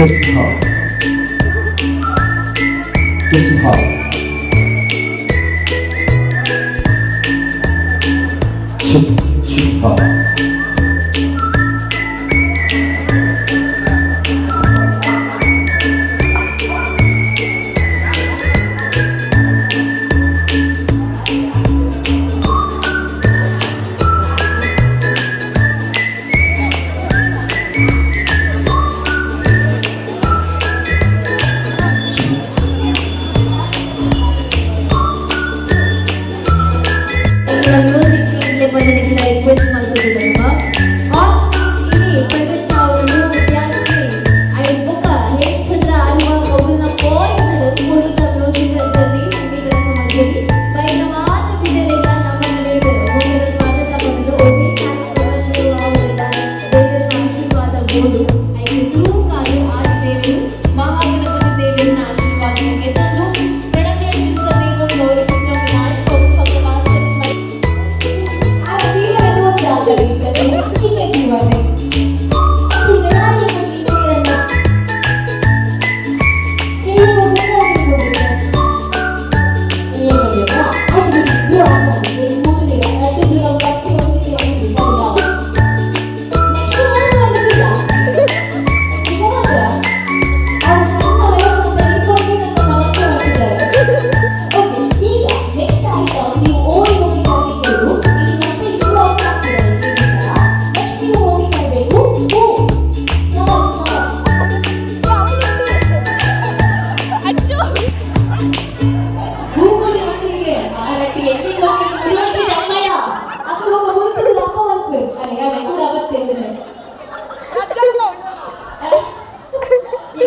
getting hot, getting hot. Chip hot. Request ಮಾಡ್ತಿದ್ದೀರಲ್ವಾ on stage ಇನಿ ಪ್ರದರ್ಶನ ಅವರು ವಿದ್ಯಾರ್ಥಿ ಐದು ಮುಖ ಹೇಗ್ ಚಂದ್ರ ಆರುವ ಕೌಲ್ನ ಪಾಯಿಂಟ್ ಕೊಡುತ್ತ ಮ್ಯೂಸಿಕ್ ಜರ್ನಿ ಸಂಗೀತ ಮಂಜರಿ ಪರಿಣಾಮಾನ ವಿದ್ಯೆಗಳ ನಮ್ಮ ಮನೆಗೆ ಮುಂದಿನ ಸ್ವಾಗತ ಪಡೆದು ಒಬ್ಬಿ ಕಾರ್ಯಕ್ರಮಗಳು ಅವರಿಂದ ದೇವರ ಆಶೀರ್ವಾದ ಗೋಡು ಐದು ಕಾಲು ಆದಿದೇವರು ಮಹಾಗಣಪತಿ ದೇವರ ಆಶೀರ್ವಾದಕ್ಕೆ ತಂದು ಪ್ರಣಮ್ಯ ಮಿಲ್ಸದೇವ ಗೌರವ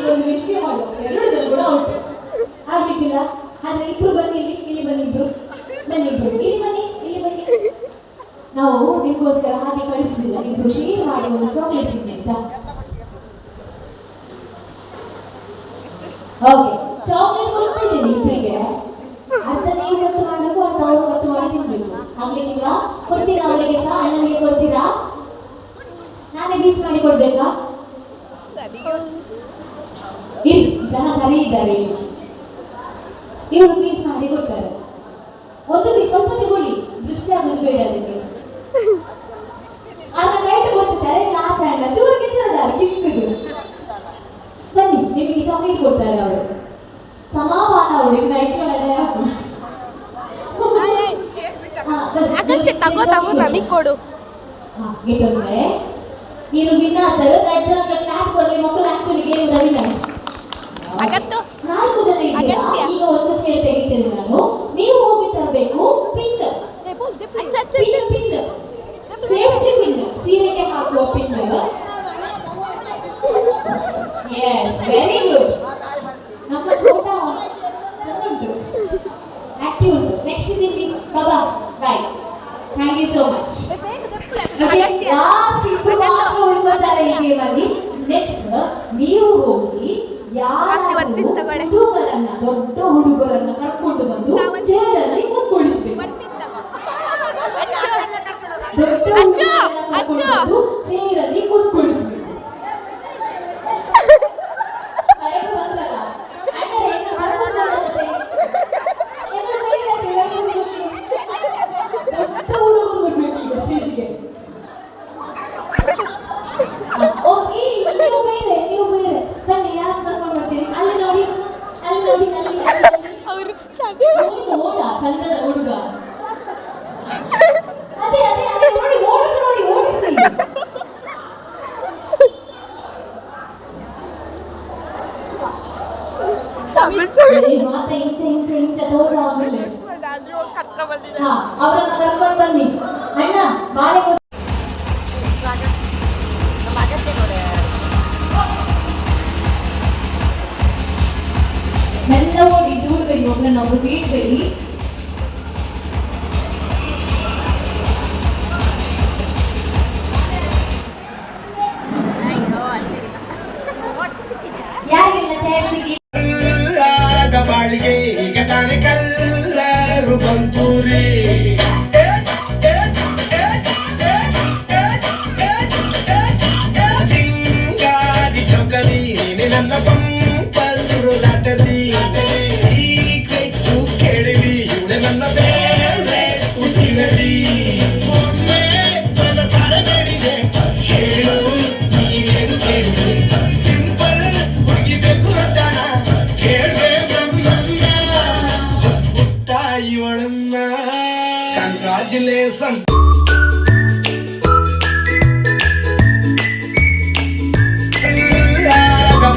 ಒಂದು ವಿಷಯ ಎರಡು ಕೂಡ ಉಂಟು ಆಗ್ಲಿಕ್ಕಿಲ್ಲ ಆದ್ರೆ ಇಬ್ರು ಬನ್ನಿ ಇಲ್ಲಿ ಬನ್ನಿ ಇಬ್ರು ಇಲ್ಲಿ ಬನ್ನಿ ನಾವು ನಿಮ್ಗೋಸ್ಕರ ಹಾಗೆ ಕಳಿಸುದಿಲ್ಲ ಇಬ್ರು ಶೇರ್ ಮಾಡಿ ಒಂದು ಚಾಕ್ಲೇಟ್ ತಿನ್ನಿ ಅಂತ ಓಕೆ ಚಾಕ್ಲೇಟ್ ಕೊಡ್ತಿದ್ದೀನಿ ಇಬ್ಬರಿಗೆ ಅರ್ಧ ನೀವು ಗೊತ್ತು ಮಾಡಬೇಕು ಅಂತ ಅವ್ರು ಗೊತ್ತು ಮಾಡಿ ತಿನ್ಬೇಕು ಆಗ್ಲಿಕ್ಕಿಲ್ಲ ಕೊಡ್ತೀರಾ ಅವರಿಗೆ ಸಹ ಅಣ್ಣನಿಗೆ ಕೊಡ್ತೀರಾ ನಾನೇ ಬೀಸ್ ಮಾಡಿ ಕೊಡ್ಬೇಕಾ ಜನ ಸರಿ ಇದ್ದಾರೆ ಇವರು ಪೀಸ್ ಮಾಡಿ ಕೊಡ್ತಾರೆ ಒಂದು ಪೀಸ್ ಸ್ವಲ್ಪ ತಗೊಳ್ಳಿ ದೃಷ್ಟಿ ಆಗೋದು ಬೇಡ ಅದಕ್ಕೆ ಆಗ ಕೈಟ್ ಕೊಡ್ತಿದ್ದಾರೆ ಲಾಸ್ ಹ್ಯಾಂಡ್ ಚೂರು ಕಿತ್ತಿದ್ದಾರೆ ಚಿಕ್ಕದು ಬನ್ನಿ ನಿಮಗೆ ಚಾಕ್ಲೇಟ್ ಕೊಡ್ತಾರೆ ಅವರು ಸಮಾಧಾನ ಅವಳಿಗೆ ನೈಟ್ ತಗೋ ನನಗೆ ಕೊಡು ಗೀತಂದ್ರೆ ನೀನು ವಿನ್ನಾದರು ರೆಡ್ ಜನ ಕ್ಲಾಸ್ ಬರಲಿ ಮಕ್ಕಳು ಆಕ್ಚುಲಿ ಗೇಮ್ ವಿನ್ನರ್ ನಾಲ್ಕು ಜನ ಇದ್ದೀರಾ ಈಗ ಒಂದು ಚೇರ್ ತೆಗಿತೇನೆ ನಾನು ನೀವು ಹೋಗಿ ತರಬೇಕು ಪಿನ್ ಸೇಫ್ಟಿ ಪಿನ್ ಸೀರೆಗೆ ಹಾಕುವ ಪಿನ್ ಎಸ್ ವೆರಿ ಗುಡ್ ನಮ್ಮ ಛೋಟ ಚಂದುಂಟು ಆಕ್ಟಿವ್ ಉಂಟು ನೆಕ್ಸ್ಟ್ ಇದೀನಿ ಬಾಬಾ bye thank you so much last ಇಬ್ಬರು ಮಾತ್ರ ಉಳ್ಕೋತಾರೆ ಈ ಗೇಮಲ್ಲಿ ನೆಕ್ಸ್ಟ್ ನೀವು ಹೋಗಿ ಹುಡುಗರನ್ನ ದೊಡ್ಡ ಹುಡುಗರನ್ನ ಕರ್ಕೊಂಡು ಬಂದು ಚೇರಲ್ಲಿ ಕೂತ್ಕೊಳಿಸ್ಬೇಕು ದೊಡ್ಡ ಹುಡುಗರನ್ನ ಕರ್ಕೊಂಡು ಬಂದು ಚೇರಲ್ಲಿ ಕೂತ್ಕೊಳಿಸ್ಬೇಕು ಕಳೆದು ಬಂದ್ರಲ್ಲ ಅಣ್ಣರೇ ದೊಡ್ಡ ಹುಡುಗರು ಬರ್ಬೇಕು ಈಗ ಸ್ಟೇಜ್ಗೆ ಓಕೆ ನೀವು ಬೇರೆ ಬನ್ನಿ ಯಾರು ಕರ್ಕೊಂಡು ಬರ್ತೀರಿ ಅಲ್ಲಿ ನೋಡಿ ಅವರು ನೋಡ ಚಂದದ ಹುಡುಗ ಅದೇ ನೋಡಿ ಓಡಿಸಿ ಮಾತ ಇಂಚ ತೋರ ಆಮೇಲೆ ಅವರನ್ನ ಕರ್ಕೊಂಡು ಬನ್ನಿ ಅಣ್ಣ ಬಾಳೆಗೆ ಮೆಲ್ಲ ಓಡಿ ದೂಡಬೇಡಿ ಒಬ್ಬರನ್ನೊಬ್ರು ಬೀಳ್ಬೇಡಿ ಯಾರಿಗೆಲ್ಲ ಚೇರ್ ಸಿಗ್ಲಿ ಬಾಳಿಗೆ ಈಗ ತಾನೆ ಕಲ್ಲರು ಬಂತೂರಿ ಚಿಂಗಾರಿ ಚೌಕಲಿ ನನ್ನ ಮೇಲೆ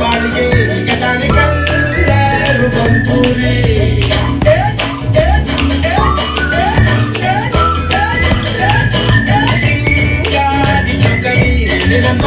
ಬಾಳಿಗೆ ಈಗ ತಾನೆ ಕಲ್ಲರು ಬಂತೂರಿ ಚಿಂಗಾರಿ ಚೌಕಡಿ ನಮ್ಮ